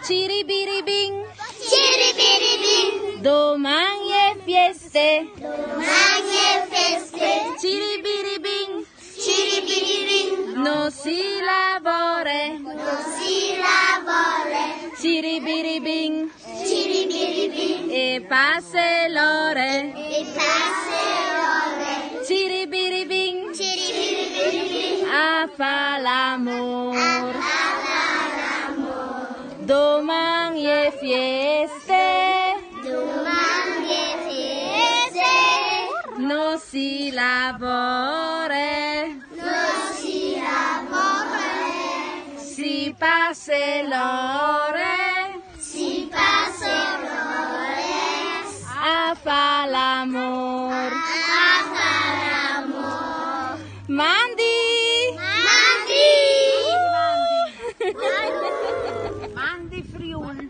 Ciribiribing, Ciribiribing, domani è feste. domani è feste. Ciribiribing, Ciribiribing, non si lavora. non si lavora. Ciribiribing, Ciribiribing, e passe l'ore. e passe l'ore. Ciribiribing, Ciribiribing, a fa l'amor. l'amore. Domani è feste. Domani è feste. Non si lavora. Non si lavora. Si passa l'ore. Si passa l'ore. A fa l'amor. A fare l'amore. Mandi! Mandi! Mandi Friul.